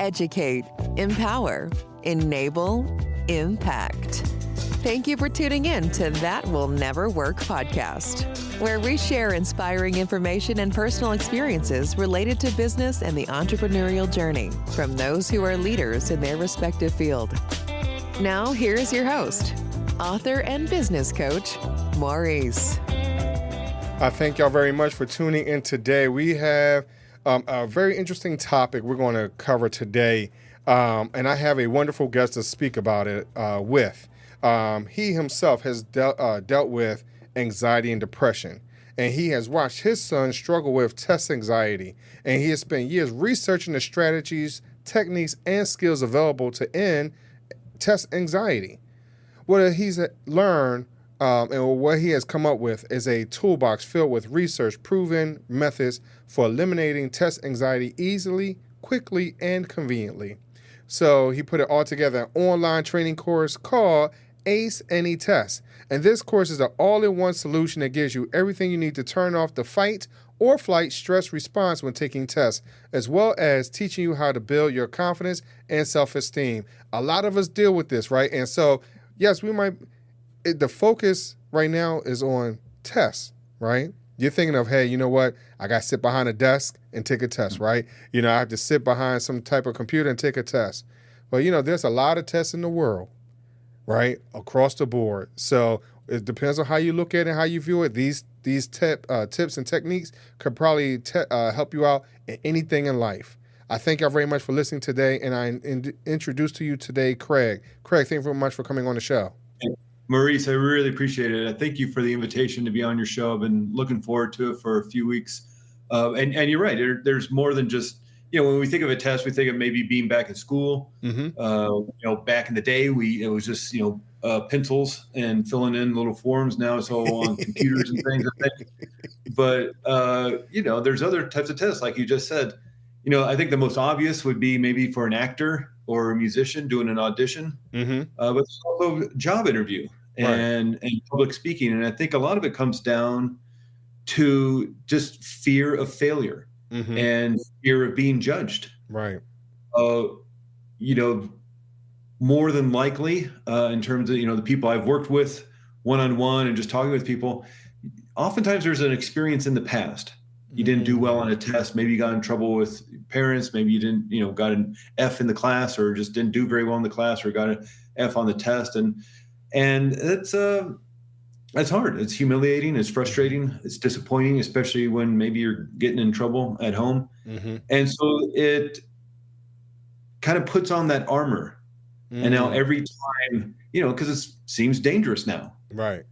educate, empower, enable, impact. Thank you for tuning in to That Will Never Work podcast, where we share inspiring information and personal experiences related to business and the entrepreneurial journey from those who are leaders in their respective field. Now, here's your host, author and business coach, Maurice. I thank y'all very much for tuning in today. We have a very interesting topic we're going to cover today, and I have a wonderful guest to speak about it with. He himself has dealt with anxiety and depression, and he has watched his son struggle with test anxiety, and he has spent years researching the strategies, techniques, and skills available to end test anxiety. What he's learned and what he has come up with is a toolbox filled with research-proven methods for eliminating test anxiety easily, quickly, and conveniently. So he put it all together, an online training course called Ace Any Test. And this course is an all-in-one solution that gives you everything you need to turn off the fight or flight stress response when taking tests, as well as teaching you how to build your confidence and self-esteem. A lot of us deal with this, right? And so, yes, the focus right now is on tests, right? You're thinking of, hey, you know what? I got to sit behind a desk and take a test, right? I have to sit behind some type of computer and take a test. Well, there's a lot of tests in the world, right? Across the board. So it depends on how you look at it, how you view it. These tips and techniques could probably help you out in anything in life. I thank y'all very much for listening today, and I introduce to you today Craig. Craig, thank you very much for coming on the show. Maurice, I really appreciate it. I thank you for the invitation to be on your show. I've been looking forward to it for a few weeks. And you're right. There's more than just, when we think of a test, we think of maybe being back in school. Mm-hmm. Back in the day, it was just, pencils and filling in little forms. Now it's all on computers and things. But, there's other types of tests, like you just said. I think the most obvious would be maybe for an actor or a musician doing an audition, but there's also a job interview and public speaking. And I think a lot of it comes down to just fear of failure and fear of being judged. Right. More than likely, in terms of, the people I've worked with one-on-one and just talking with people, oftentimes there's an experience in the past. You didn't do well on a test. Maybe you got in trouble with parents. Maybe you didn't, got an F in the class, or just didn't do very well in the class, or got an F on the test. And it's hard. It's humiliating. It's frustrating. It's disappointing, especially when maybe you're getting in trouble at home. Mm-hmm. And so it kind of puts on that armor. Mm-hmm. And now every time, because it seems dangerous now. Right.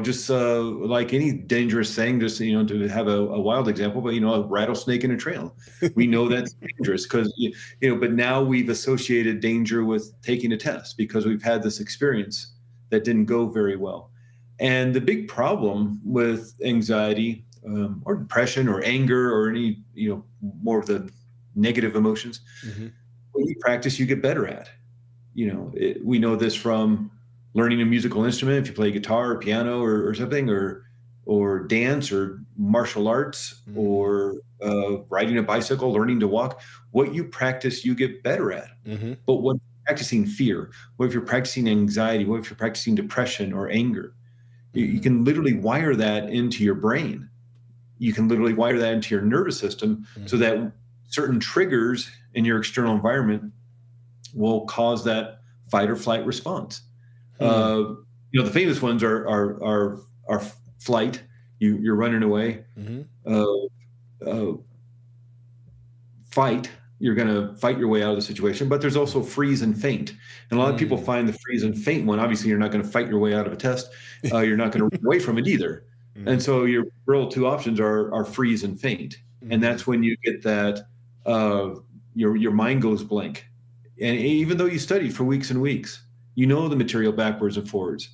Just like any dangerous thing, just, to have a wild example, but, a rattlesnake in a trail. We know that's dangerous because, but now we've associated danger with taking a test because we've had this experience that didn't go very well. And the big problem with anxiety or depression or anger or any, more of the negative emotions, when you practice, you get better at. We know this from learning a musical instrument, if you play guitar or piano or something, or dance or martial arts, or riding a bicycle, learning to walk, what you practice, you get better at. Mm-hmm. But what if you're practicing fear? What if you're practicing anxiety? What if you're practicing depression or anger? You can literally wire that into your brain. You can literally wire that into your nervous system so that certain triggers in your external environment will cause that fight or flight response. The famous ones are flight. You're running away. Fight. You're going to fight your way out of the situation. But there's also freeze and faint. And a lot of people find the freeze and faint one. Obviously, you're not going to fight your way out of a test. You're not going to run away from it either. And so your real two options are freeze and faint. And that's when you get that your mind goes blank. And even though you studied for weeks and weeks, the material backwards and forwards.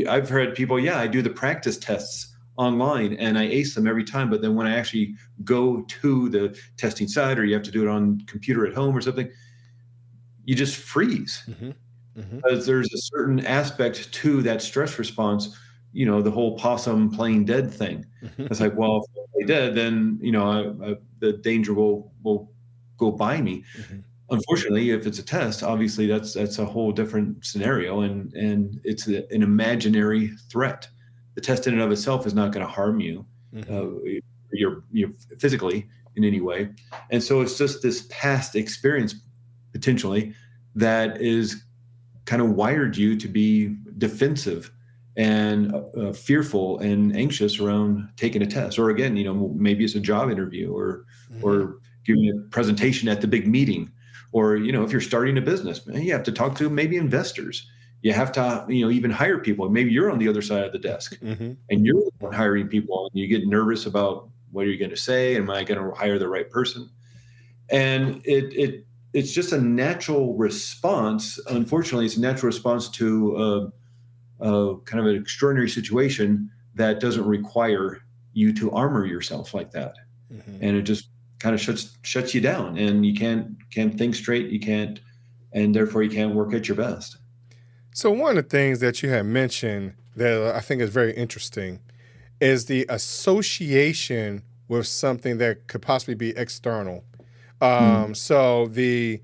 I've heard people, I do the practice tests online and I ace them every time. But then when I actually go to the testing site, or you have to do it on computer at home or something, you just freeze. Because there's a certain aspect to that stress response, the whole possum playing dead thing. It's like, well, if I play dead, then, the danger will go by me. Unfortunately, if it's a test, obviously that's a whole different scenario, and it's an imaginary threat. The test in and of itself is not going to harm you, Mm-hmm. uh, you're physically in any way, and so it's just this past experience potentially that is kind of wired you to be defensive and fearful and anxious around taking a test, or again, maybe it's a job interview, Mm-hmm. or giving a presentation at the big meeting, or if you're starting a business, man, you have to talk to maybe investors. You have to even hire people. Maybe you're on the other side of the desk Mm-hmm. and you're the one hiring people, and you get nervous about what are you going to say, am I going to hire the right person? And it's just a natural response. Unfortunately, it's a natural response to kind of an extraordinary situation that doesn't require you to armor yourself like that, Mm-hmm. and it just kind of shuts you down, and you can't think straight. You can't, and therefore you can't work at your best. So one of the things that you had mentioned that I think is very interesting is the association with something that could possibly be external. Mm. So the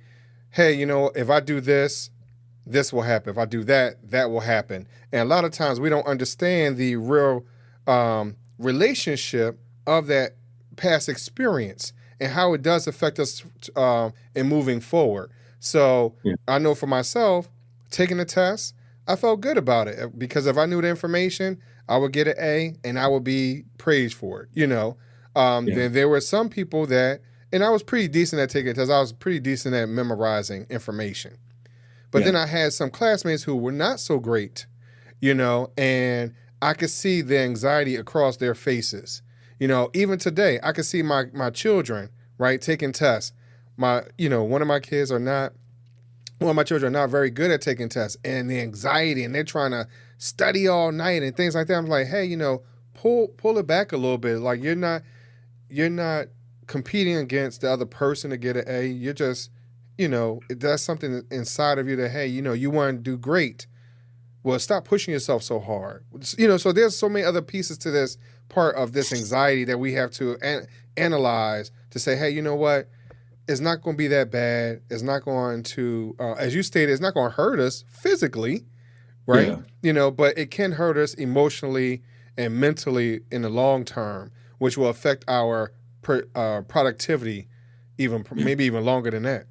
hey, if I do this, this will happen. If I do that, that will happen. And a lot of times we don't understand the real relationship of that past experience and how it does affect us in moving forward. So Yeah, I know for myself, taking the test, I felt good about it because if I knew the information, I would get an A and I would be praised for it. yeah, Then there were some people that, and I was pretty decent at taking tests. I was pretty decent at memorizing information. But yeah, then I had some classmates who were not so great, and I could see the anxiety across their faces. Even today, I could see my children, right, taking tests. One of my kids are not, one of my children are not very good at taking tests, and the anxiety, and they're trying to study all night and things like that. I'm like, hey, pull it back a little bit. Like you're not competing against the other person to get an A. You're just, that's something inside of you that, hey, you want to do great. Well, stop pushing yourself so hard. So there's so many other pieces to this part of this anxiety that we have to analyze to say, hey, you know what? It's not going to be that bad. It's not going to, as you stated, it's not going to hurt us physically, right? yeah, But it can hurt us emotionally and mentally in the long term, which will affect our productivity even yeah. maybe even longer than that.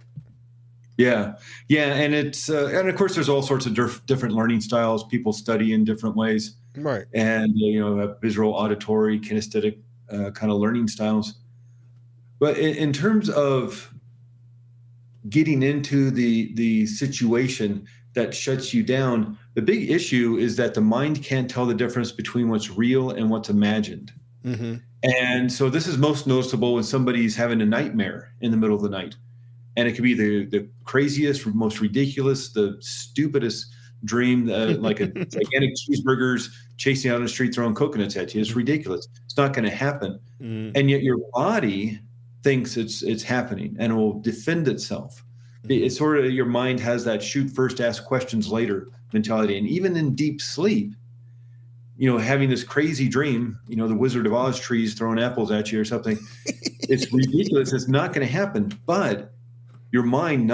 Yeah, yeah, and it's and of course there's all sorts of different learning styles. People study in different ways, Right. and visual, auditory, kinesthetic kind of learning styles. But in terms of getting into the situation that shuts you down, the big issue is that the mind can't tell the difference between what's real and what's imagined. Mm-hmm. And so this is most noticeable when somebody's having a nightmare in the middle of the night. And it could be the craziest, most ridiculous, the stupidest dream, like a gigantic cheeseburgers chasing out on the street throwing coconuts at you. It's ridiculous. It's not going to happen. Mm-hmm. And yet your body thinks it's happening and it will defend itself. It's sort of, your mind has that shoot first, ask questions later mentality. And even in deep sleep, having this crazy dream, the Wizard of Oz trees throwing apples at you or something, it's ridiculous. It's not going to happen. But your mind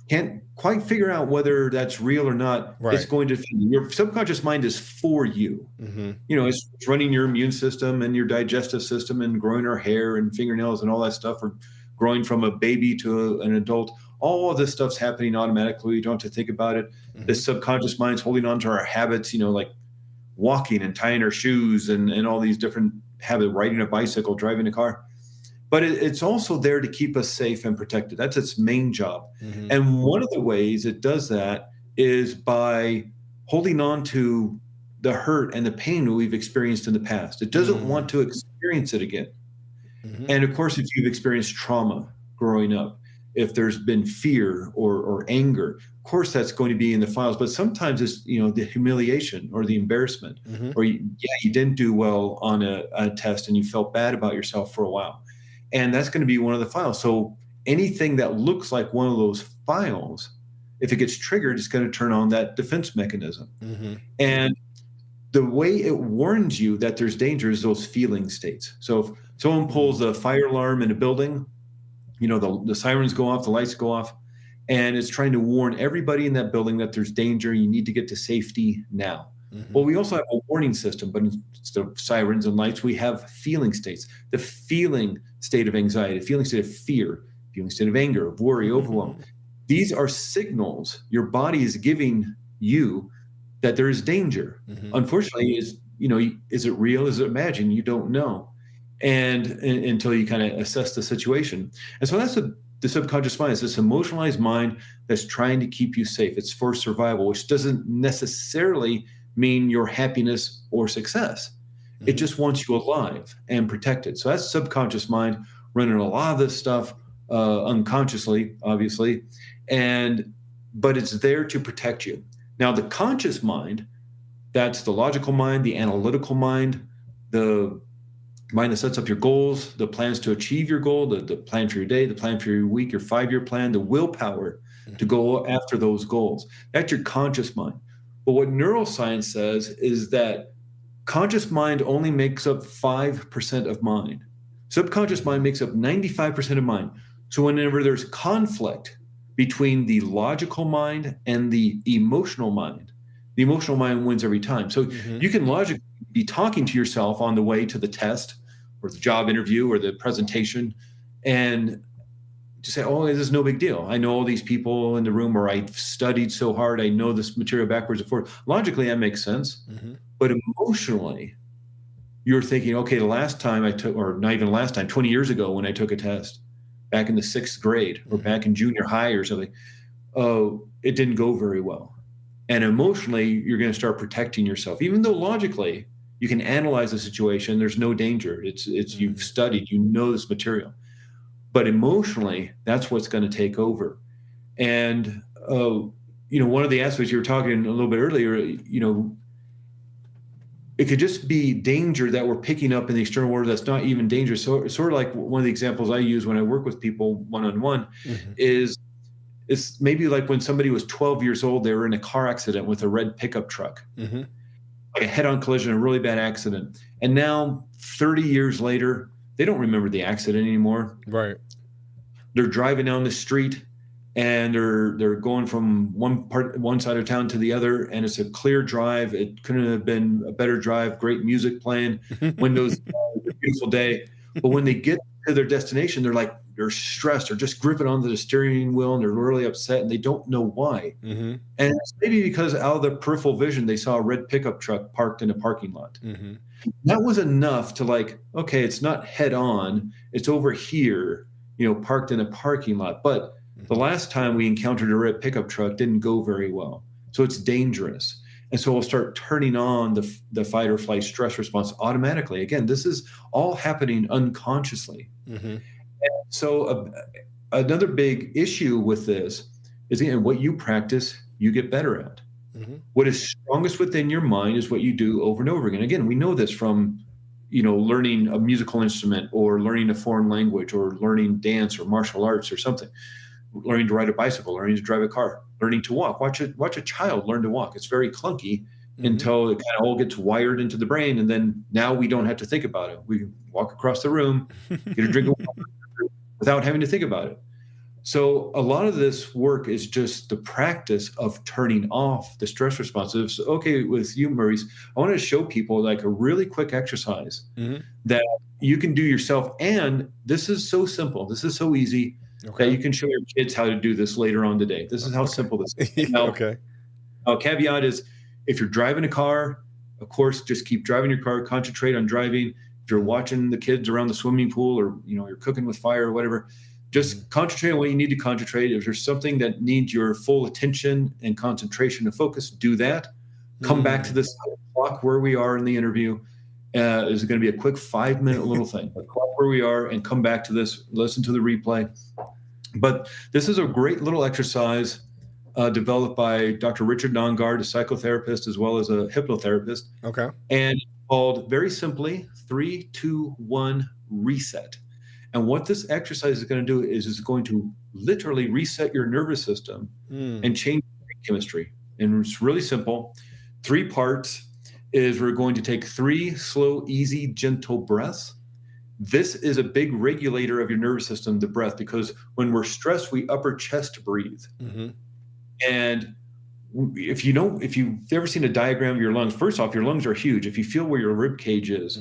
can't quite figure out whether that's real or not. Right. It's going to, your subconscious mind is for you. Mm-hmm. It's running your immune system and your digestive system and growing our hair and fingernails and all that stuff, or growing from a baby to an adult. All of this stuff's happening automatically. You don't have to think about it. Mm-hmm. The subconscious mind's holding on to our habits, like walking and tying our shoes and all these different habits, riding a bicycle, driving a car. But it's also there to keep us safe and protected. That's its main job. Mm-hmm. And one of the ways it does that is by holding on to the hurt and the pain that we've experienced in the past. It doesn't want to experience it again. Mm-hmm. And of course, if you've experienced trauma growing up, if there's been fear or anger, of course, that's going to be in the files. But sometimes it's, the humiliation or the embarrassment, Mm-hmm. or you didn't do well on a test and you felt bad about yourself for a while. And that's going to be one of the files. So anything that looks like one of those files, if it gets triggered, it's going to turn on that defense mechanism. Mm-hmm. And the way it warns you that there's danger is those feeling states. So if someone pulls a fire alarm in a building, the sirens go off, the lights go off, and it's trying to warn everybody in that building that there's danger. You need to get to safety now. Well, we also have a warning system, but instead of sirens and lights, we have feeling states. The feeling state of anxiety, feeling state of fear, feeling state of anger, of worry, overwhelm. These are signals your body is giving you that there is danger. Unfortunately, is it real? Is it imagined? You don't know. And until you kind of assess the situation. And so that's the subconscious mind. It's this emotionalized mind that's trying to keep you safe. It's for survival, which doesn't necessarily mean your happiness or success. It just wants you alive and protected. So that's subconscious mind running a lot of this stuff unconsciously, obviously, but it's there to protect you. Now, the conscious mind, that's the logical mind, the analytical mind, the mind that sets up your goals, the plans to achieve your goal, the plan for your day, the plan for your week, your 5-year plan, the willpower to go after those goals. That's your conscious mind. But what neuroscience says is that conscious mind only makes up 5% of mind. Subconscious mind makes up 95% of mind. So whenever there's conflict between the logical mind and the emotional mind wins every time. So you can logically be talking to yourself on the way to the test or the job interview or the presentation and just say, oh, this is no big deal. I know all these people in the room, or I've studied so hard. I know this material backwards and forwards. Logically, that makes sense. But emotionally, you're thinking, okay, the last time I took, or not even the last time, 20 years ago when I took a test, back in the 6th grade or back in junior high or something, it didn't go very well. And emotionally, you're going to start protecting yourself, even though logically you can analyze the situation. There's no danger. It's you've studied, this material. But emotionally, that's what's going to take over. And, one of the aspects you were talking a little bit earlier, it could just be danger that we're picking up in the external world that's not even danger. So it's sort of like one of the examples I use when I work with people one-on-one is it's maybe like when somebody was 12 years old, they were in a car accident with a red pickup truck, like a head-on collision, a really bad accident. And now 30 years later, they don't remember the accident anymore. Right. They're driving down the street and they're going from one side of town to the other, and it's a clear drive. It couldn't have been a better drive. Great music playing, windows, a beautiful day. But when they get to their destination, they're stressed. They're just gripping onto the steering wheel, and they're really upset, and they don't know why. And it's maybe because out of the peripheral vision, they saw a red pickup truck parked in a parking lot. That was enough to okay, it's not head on. It's over here, parked in a parking lot. But the last time we encountered a red pickup truck didn't go very well. So it's dangerous. And so we'll start turning on the fight or flight stress response automatically. Again, this is all happening unconsciously. And so another big issue with this is, again, what you practice, you get better at. What is strongest within your mind is what you do over and over again. Again, we know this from, learning a musical instrument or learning a foreign language or learning dance or martial arts or something. Learning to ride a bicycle, learning to drive a car, learning to walk. Watch a child learn to walk. It's very clunky until it kind of all gets wired into the brain. And then now we don't have to think about it. We can walk across the room, get a drink of water without having to think about it. So a lot of this work is just the practice of turning off the stress responses. So, okay, with you, Maurice, I want to show people a really quick exercise that you can do yourself. And this is so simple. This is so easy. Okay. That you can show your kids how to do this later on today. This is how simple this is. Now, caveat is, if you're driving a car, of course, just keep driving your car, concentrate on driving. If you're watching the kids around the swimming pool, or you're cooking with fire or whatever, just concentrate on what you need to concentrate. If there's something that needs your full attention and concentration and focus, do that. Come back to this clock where we are in the interview. Is going to be a quick 5-minute little thing. Clock where we are and come back to this, listen to the replay. But this is a great little exercise developed by Dr. Richard Nongard, a psychotherapist, as well as a hypnotherapist. Okay. And called, very simply, 3, 2, 1, reset. And what this exercise is going to do is it's going to literally reset your nervous system and change brain chemistry. And it's really simple. 3 parts is we're going to take 3 slow, easy, gentle breaths. This is a big regulator of your nervous system, the breath, because when we're stressed, we upper chest breathe. Mm-hmm. And if you've ever seen a diagram of your lungs, first off, your lungs are huge. If you feel where your rib cage is,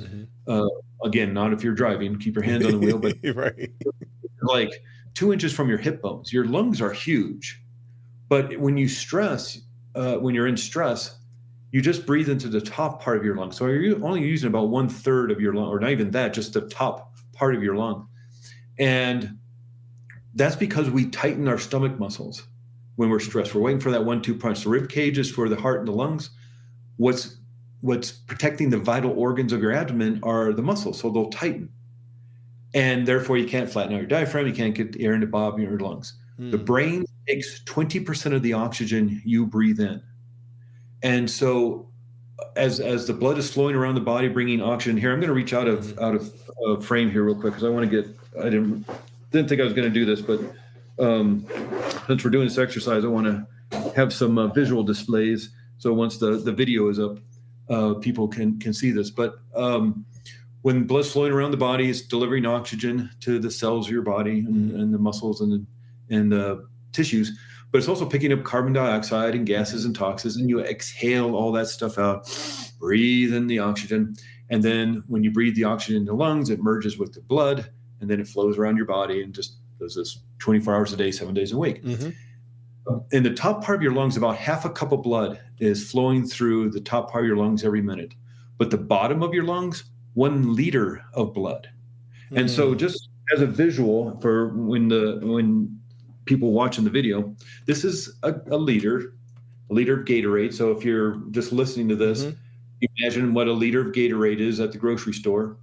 again, not if you're driving, keep your hands on the wheel, but right. like 2 inches from your hip bones, your lungs are huge. But when you stress, when you're in stress, you just breathe into the top part of your lung. So you're only using about 1/3 of your lung, or not even that, just the top part of your lung. And that's because we tighten our stomach muscles when we're stressed. We're waiting for that 1-2 punch. The rib cage is for the heart and the lungs. What's protecting the vital organs of your abdomen are the muscles, so they'll tighten. And therefore, you can't flatten out your diaphragm. You can't get air into your lungs. The brain takes 20% of the oxygen you breathe in. And so as the blood is flowing around the body, bringing oxygen here, I'm going to reach out of frame here real quick because I didn't think I was going to do this, but since we're doing this exercise, I want to have some visual displays. So once the video is up, people can see this. But when blood's flowing around the body, it's delivering oxygen to the cells of your body and the muscles and the tissues. But it's also picking up carbon dioxide and gases and toxins, and you exhale all that stuff out, breathe in the oxygen. And then when you breathe the oxygen in the lungs, it merges with the blood, and then it flows around your body and just does this 24 hours a day, 7 days a week. In the top part of your lungs, about half a cup of blood is flowing through the top part of your lungs every minute. But the bottom of your lungs, 1 liter of blood. And so just as a visual for when people watching the video, this is a liter of Gatorade. So if you're just listening to this, imagine what a liter of Gatorade is at the grocery store.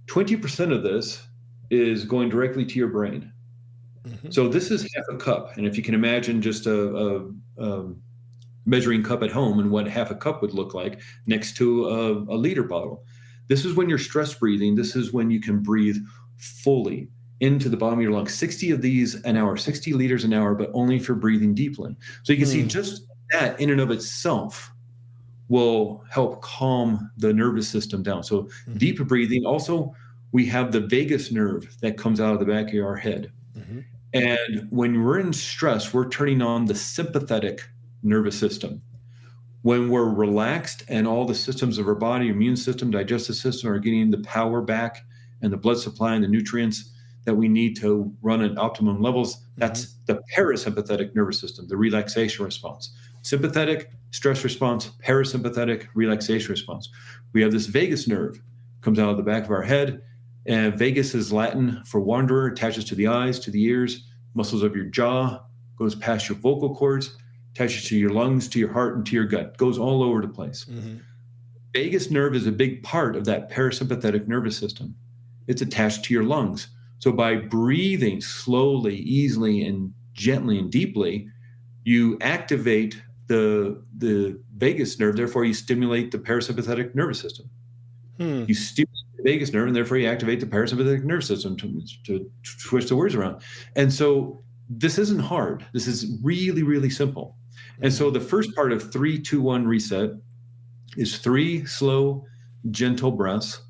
20% of this is going directly to your brain. So this is half a cup. And if you can imagine just a measuring cup at home and what half a cup would look like next to a liter bottle, this is when you're stress breathing. This is when you can breathe fully into the bottom of your lungs, 60 of these an hour, 60 liters an hour, but only if you're breathing deeply. So you can see just that in and of itself will help calm the nervous system down. So deep breathing. Also, we have the vagus nerve that comes out of the back of our head. And when we're in stress, we're turning on the sympathetic nervous system. When we're relaxed and all the systems of our body, immune system, digestive system, are getting the power back and the blood supply and the nutrients that we need to run at optimum levels, that's the parasympathetic nervous system, the relaxation response. Sympathetic, stress response; parasympathetic, relaxation response. We have this vagus nerve, comes out of the back of our head, and vagus is Latin for wanderer, attaches to the eyes, to the ears, muscles of your jaw, goes past your vocal cords, attaches to your lungs, to your heart, and to your gut, goes all over the place. Vagus nerve is a big part of that parasympathetic nervous system. It's attached to your lungs. So by breathing slowly, easily, and gently and deeply, you activate the vagus nerve. Therefore, you stimulate the parasympathetic nervous system. You stimulate the vagus nerve, and therefore you activate the parasympathetic nervous system, to switch the words around. And so this isn't hard. This is really, really simple. And so the first part of 3, 2, 1 reset is 3 slow, gentle breaths,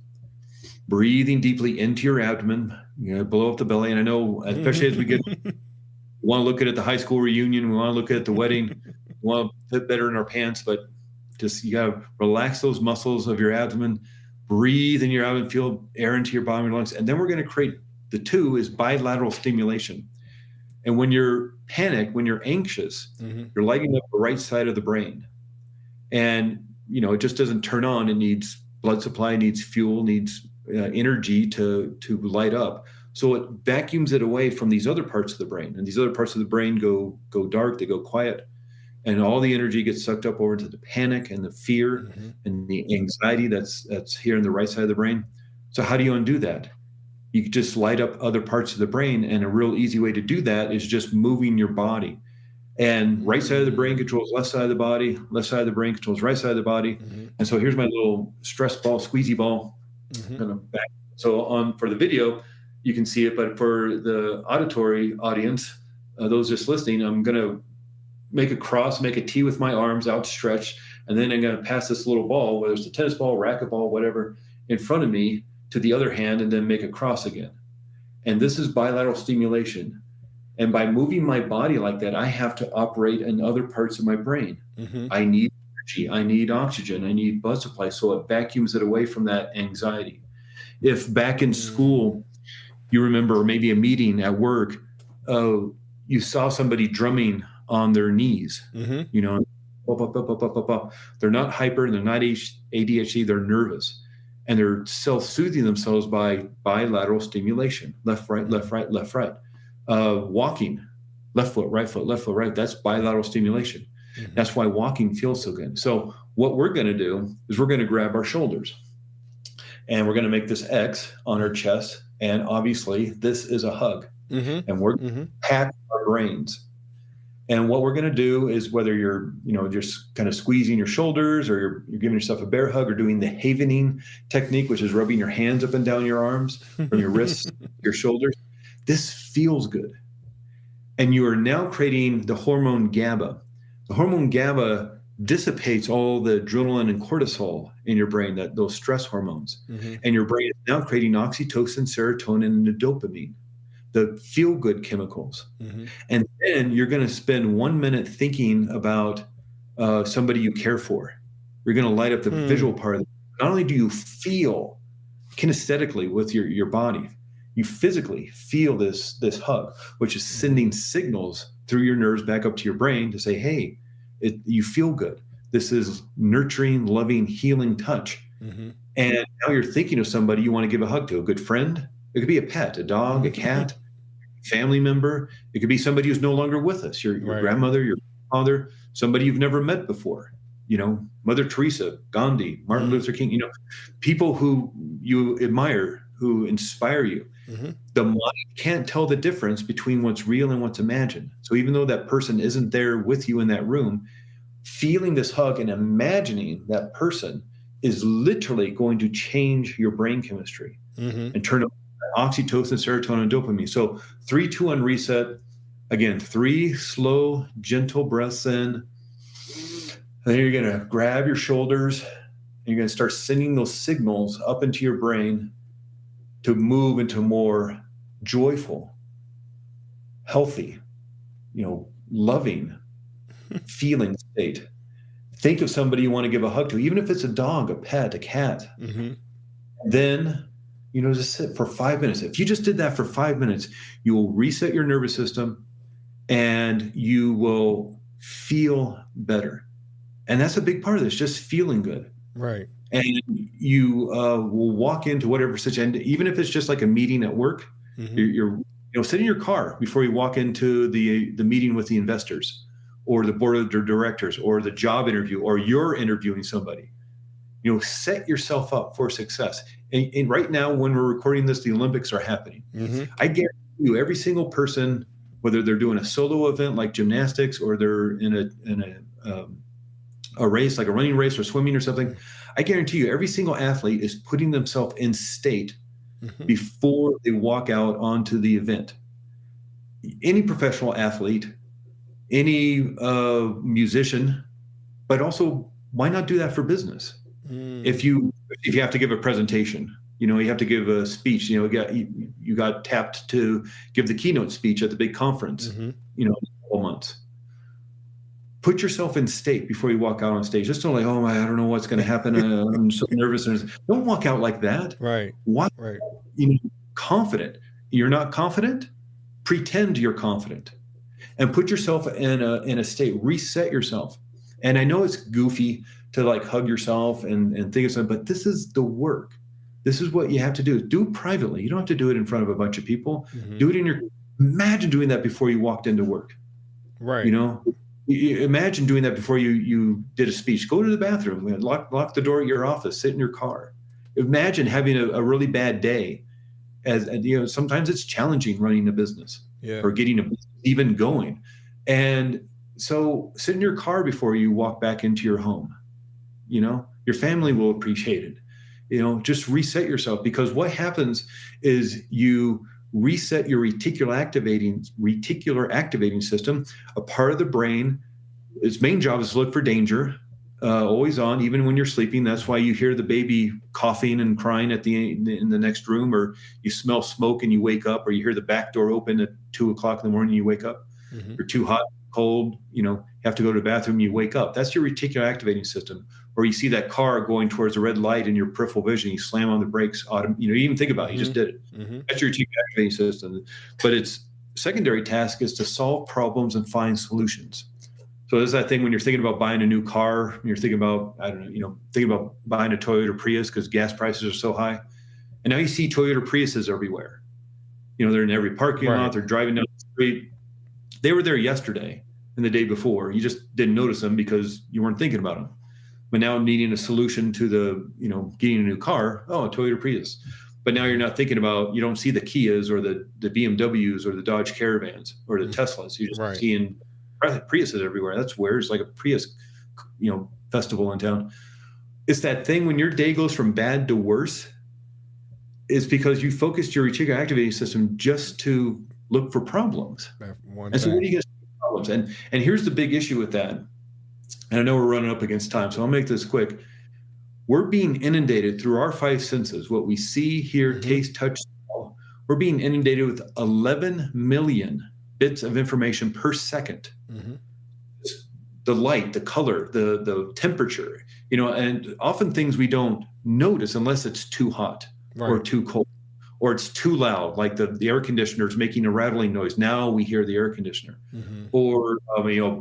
breathing deeply into your abdomen, blow up the belly. And I know, especially as we get, we want to look at the high school reunion, we want to look at the wedding, we want to fit better in our pants, but just, you got to relax those muscles of your abdomen, breathe in your abdomen, feel air into your bottom of your lungs. And then we're going to create, the 2 is bilateral stimulation. And when you're panicked, when you're anxious, you're lighting up the right side of the brain. And, it just doesn't turn on. It needs blood supply, needs fuel, needs energy to light up. So it vacuums it away from these other parts of the brain. And these other parts of the brain go dark, they go quiet. And all the energy gets sucked up over to the panic and the fear and the anxiety that's here in the right side of the brain. So how do you undo that? You can just light up other parts of the brain. And a real easy way to do that is just moving your body. And right side of the brain controls left side of the body. Left side of the brain controls right side of the body. And so here's my little stress ball, squeezy ball. Kind of back. So for the video, you can see it. But for the auditory audience, those just listening, I'm going to make a cross, make a T with my arms outstretched. And then I'm going to pass this little ball, whether it's a tennis ball, racquetball, whatever, in front of me. to the other hand, and then make a cross again. And this is bilateral stimulation. And by moving my body like that, I have to operate in other parts of my brain. I need energy, I need oxygen, I need blood supply. So it vacuums it away from that anxiety. If back in school, you remember maybe a meeting at work, you saw somebody drumming on their knees, you know, they're not hyper, they're not ADHD, they're nervous. And they're self-soothing themselves by bilateral stimulation, left, right, left, right, left, right. Walking, left foot, right. That's bilateral stimulation. That's why walking feels so good. So what we're going to do is we're going to grab our shoulders and we're going to make this X on our chest. And obviously this is a hug, and we're going to pack our brains. And what we're going to do is, whether you're, you know, just kind of squeezing your shoulders, or you're giving yourself a bear hug, or doing the havening technique, which is rubbing your hands up and down your arms, from your wrists, your shoulders, this feels good. And you are now creating the hormone GABA. The hormone GABA dissipates all the adrenaline and cortisol in your brain, those stress hormones. And your brain is now creating oxytocin, serotonin, and the dopamine, the feel-good chemicals. And then you're going to spend 1 minute thinking about somebody you care for. You're going to light up the visual part of it. Not only do you feel kinesthetically with your body, you physically feel this hug, which is sending signals through your nerves back up to your brain to say, hey, you feel good. This is nurturing, loving, healing touch. And now you're thinking of somebody you want to give a hug to, a good friend. It could be a pet, a dog, a cat, family member. It could be somebody who's no longer with us, your grandmother, your father, somebody you've never met before, you know, Mother Teresa, Gandhi, Martin Luther King, you know, people who you admire, who inspire you. The mind can't tell the difference between what's real and what's imagined. So even though that person isn't there with you in that room, feeling this hug and imagining that person is literally going to change your brain chemistry and turn up oxytocin, serotonin, and dopamine. So 3, 2, 1, reset. Again, 3 slow, gentle breaths in. And then you're going to grab your shoulders and you're going to start sending those signals up into your brain to move into a more joyful, healthy, you know, loving feeling state. Think of somebody you want to give a hug to, even if it's a dog, a pet, a cat. Then, you know, just sit for 5 minutes. If you just did that for 5 minutes, you will reset your nervous system and you will feel better. And that's a big part of this, just feeling good. Right. And you will walk into whatever situation, even if it's just like a meeting at work, you're sit in your car before you walk into the meeting with the investors or the board of directors or the job interview, or you're interviewing somebody. You know, set yourself up for success. And right now, when we're recording this, the Olympics are happening. I guarantee you, every single person, whether they're doing a solo event like gymnastics, or they're in a race like a running race or swimming or something, I guarantee you, every single athlete is putting themselves in state before they walk out onto the event. Any professional athlete, any musician, but also, why not do that for business? If you have to give a presentation, you know, you have to give a speech, you know, you got tapped to give the keynote speech at the big conference, you know, in a couple months. Put yourself in state before you walk out on stage. Just don't like, oh my, I don't know what's going to happen. I'm so nervous. Don't walk out like that. Right. Walk, right. You know, confident. You're not confident. Pretend you're confident, and put yourself in a state. Reset yourself. And I know it's goofy to like hug yourself and think of something, but this is the work. This is what you have to do. Do it privately. You don't have to do it in front of a bunch of people. Do it imagine doing that before you walked into work. Right. You know, imagine doing that before you did a speech. Go to the bathroom, lock the door at your office, sit in your car. Imagine having a really bad day. As you know, sometimes it's challenging running a business or getting a business even going. And so sit in your car before you walk back into your home. You know, your family will appreciate it. You know, just reset yourself, because what happens is you reset your reticular activating system, a part of the brain. Its main job is to look for danger. always on, even when you're sleeping. That's why you hear the baby coughing and crying in the next room, or you smell smoke and you wake up, or you hear the back door open at 2:00 in the morning and you wake up. You're too hot, cold, you have to go to the bathroom, you wake up. That's your reticular activating system. Or you see that car going towards a red light in your peripheral vision, you slam on the brakes, you even think about it, you just did it. That's your reticular activating system. But its secondary task is to solve problems and find solutions. So there's that thing when you're thinking about buying a new car, you're thinking about, thinking about buying a Toyota Prius because gas prices are so high. And now you see Toyota Priuses everywhere. They're in every parking lot, they're driving down the street. They were there yesterday and the day before. You just didn't notice them because you weren't thinking about them. But now needing a solution to the, getting a new car, a Toyota Prius. But now you're not thinking about, you don't see the Kias or the BMWs or the Dodge Caravans or the Teslas. You're just seeing Priuses everywhere. That's where it's like a Prius, festival in town. It's that thing when your day goes from bad to worse, it's because you focused your reticular activating system just to look for problems. And so what do you get problems? And here's the big issue with that. And I know we're running up against time, so I'll make this quick. We're being inundated through our 5 senses, what we see, hear, taste, touch, smell. We're being inundated with 11 million bits of information per second. The light, the color, the temperature, and often things we don't notice unless it's too hot or too cold or it's too loud, like the air conditioner is making a rattling noise. Now we hear the air conditioner or,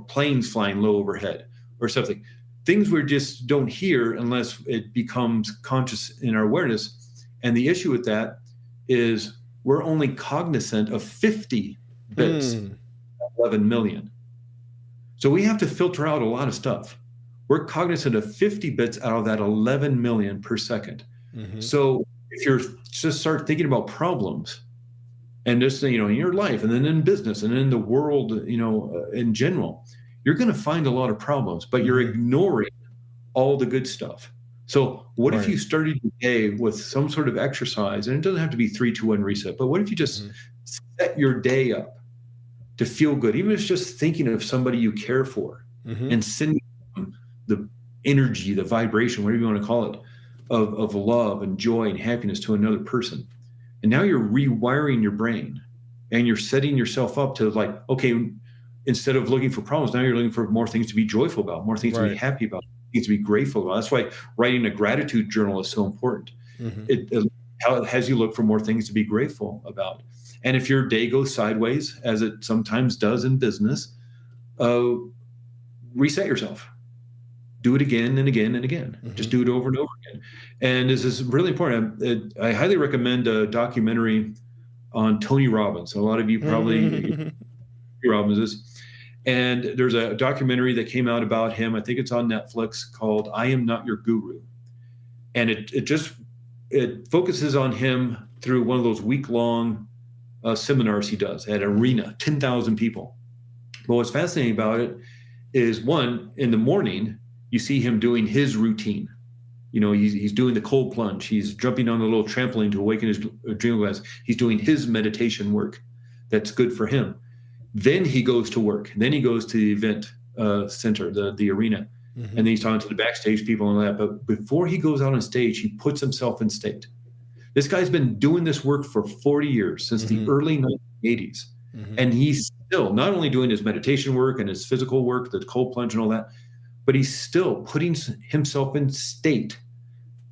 planes flying low overhead or something. Things we just don't hear unless it becomes conscious in our awareness. And the issue with that is we're only cognizant of 50 bits, 11 million. So we have to filter out a lot of stuff. We're cognizant of 50 bits out of that 11 million per second. So if you're just start thinking about problems and just, in your life and then in business and in the world, in general, you're going to find a lot of problems, but you're ignoring all the good stuff. So what if you started your day with some sort of exercise, and it doesn't have to be 3, 2, 1 reset, but what if you just set your day up to feel good, even if it's just thinking of somebody you care for and sending them the energy, the vibration, whatever you want to call it, of love and joy and happiness to another person. And now you're rewiring your brain and you're setting yourself up to instead of looking for problems, now you're looking for more things to be joyful about, more things to be happy about, things to be grateful about. That's why writing a gratitude journal is so important. It has you look for more things to be grateful about. And if your day goes sideways, as it sometimes does in business, reset yourself. Do it again and again and again. Just do it over and over again. And this is really important. I highly recommend a documentary on Tony Robbins. A lot of you probably Tony Robbins is. And there's a documentary that came out about him. I think it's on Netflix called I Am Not Your Guru. And it focuses on him through one of those week-long seminars he does at an arena, 10,000 people. But what's fascinating about it is, one, in the morning, you see him doing his routine. He's doing the cold plunge. He's jumping on the little trampoline to awaken his adrenal glands. He's doing his meditation work that's good for him. Then he goes to work. Then he goes to the event center, the arena. And then he's talking to the backstage people and all that. But before he goes out on stage, he puts himself in state. This guy's been doing this work for 40 years, since the early 1980s. And he's still not only doing his meditation work and his physical work, the cold plunge and all that, but he's still putting himself in state,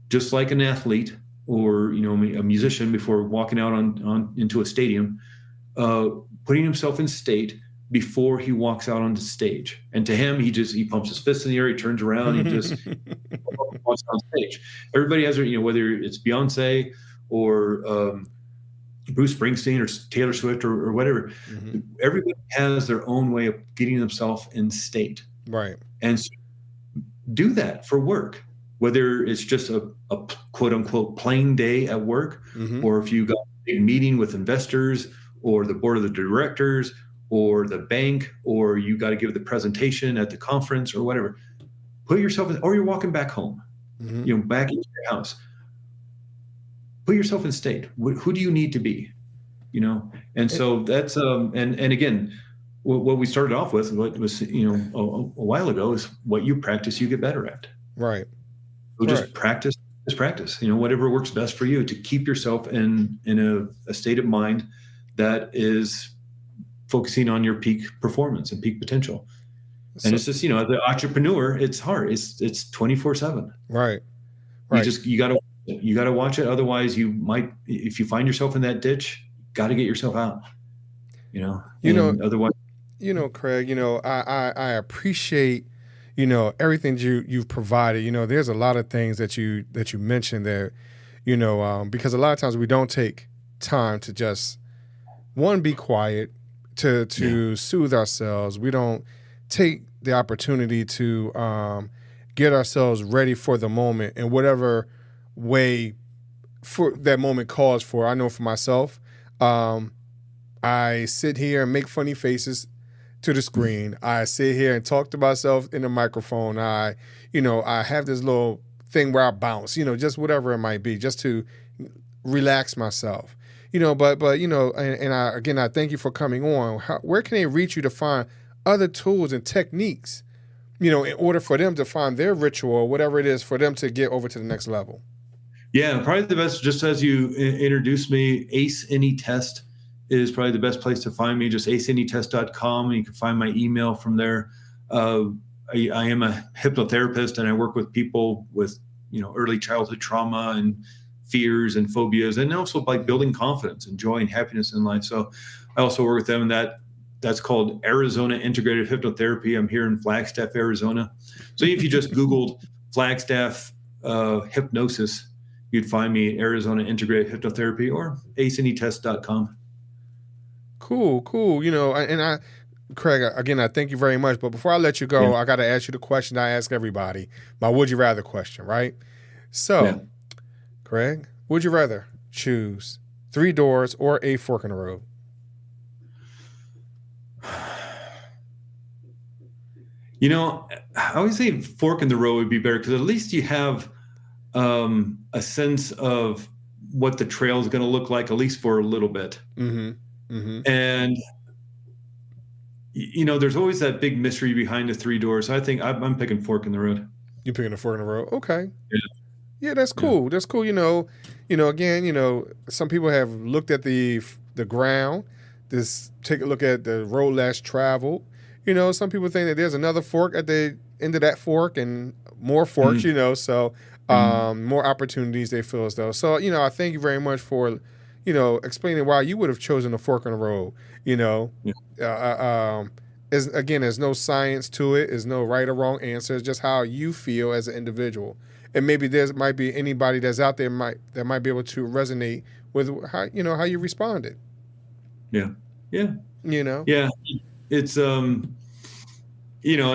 just like an athlete or, a musician before walking out into a stadium, putting himself in state before he walks out on the stage. And to him, he pumps his fists in the air, he turns around, he just walks on stage. Everybody has their, whether it's Beyonce or Bruce Springsteen or Taylor Swift or whatever, everybody has their own way of getting themselves in state. Right. And so do that for work, whether it's just a quote unquote plain day at work, or if you got a big meeting with investors or the board of the directors or the bank, or you got to give the presentation at the conference or whatever, put yourself in, or you're walking back home, back into your house, put yourself in state. Who do you need to be? And so that's, and again, what we started off with, what was, a while ago, is what you practice, you get better at. Right. So just practice, whatever works best for you to keep yourself in a state of mind that is focusing on your peak performance and peak potential. And it's just, as an entrepreneur, it's hard. It's 24/7. Right. You gotta watch it. Otherwise you might, if you find yourself in that ditch, got to get yourself out, otherwise. Craig, I appreciate, everything you've provided. There's a lot of things that you mentioned there, because a lot of times we don't take time to just, one, be quiet, to soothe ourselves. We don't take the opportunity to get ourselves ready for the moment in whatever way for that moment calls for. I know for myself, I sit here and make funny faces to the screen. I sit here and talk to myself in the microphone. I have this little thing where I bounce, just whatever it might be, just to relax myself. But I thank you for coming on. Where can they reach you to find other tools and techniques, in order for them to find their ritual or whatever it is for them to get over to the next level? Yeah, probably the best, just as you introduced me, Ace Any Test is probably the best place to find me, just aceanytest.com. And you can find my email from there. I am a hypnotherapist, and I work with people with, early childhood trauma and fears and phobias, and also by building confidence and joy and happiness in life. So I also work with them, and that's called Arizona Integrative Hypnotherapy. I'm here in Flagstaff, Arizona. So if you just Googled Flagstaff hypnosis, you'd find me at Arizona Integrative Hypnotherapy or aceanytest.com. Cool. Craig, again, I thank you very much. But before I let you go, I got to ask you the question I ask everybody, my would you rather question, right? So, Craig, would you rather choose 3 doors or a fork in the road? I always say fork in the road would be better, because at least you have a sense of what the trail is going to look like, at least for a little bit. Mm-hmm. Mm-hmm. And, there's always that big mystery behind the 3 doors. I think I'm picking fork in the road. You're picking a fork in the road? Okay. Yeah, that's cool. Yeah. That's cool. Again, some people have looked at the ground, take a look at the road less traveled. Some people think that there's another fork at the end of that fork and more forks, so more opportunities they feel as though. So, I thank you very much for, explaining why you would have chosen a fork in the road, There's no science to it. There's no right or wrong answer. It's just how you feel as an individual. And maybe there might be anybody that's out there that might be able to resonate with how you responded. Yeah. Yeah. Yeah. It's, and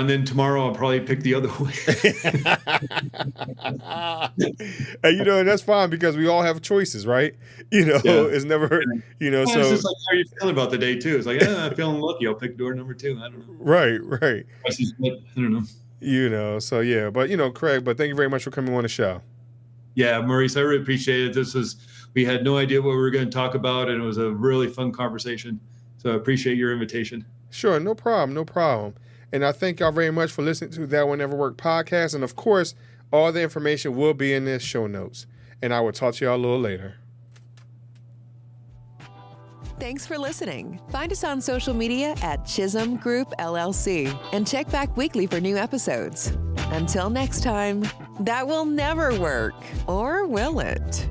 then tomorrow I'll probably pick the other way. And, and that's fine, because we all have choices, right? It's never, so. It's just like how you feeling about the day too. It's like, I'm feeling lucky. I'll pick door number 2. I don't know. Right. I don't know. So yeah, but Craig, but thank you very much for coming on the show. Yeah, Maurice, I really appreciate it. We had no idea what we were going to talk about, and it was a really fun conversation. So I appreciate your invitation. Sure, no problem. And I thank y'all very much for listening to That Will Never Work podcast. And of course, all the information will be in the show notes. And I will talk to y'all a little later. Thanks for listening. Find us on social media at Chisholm Group LLC and check back weekly for new episodes. Until next time, that will never work, or will it?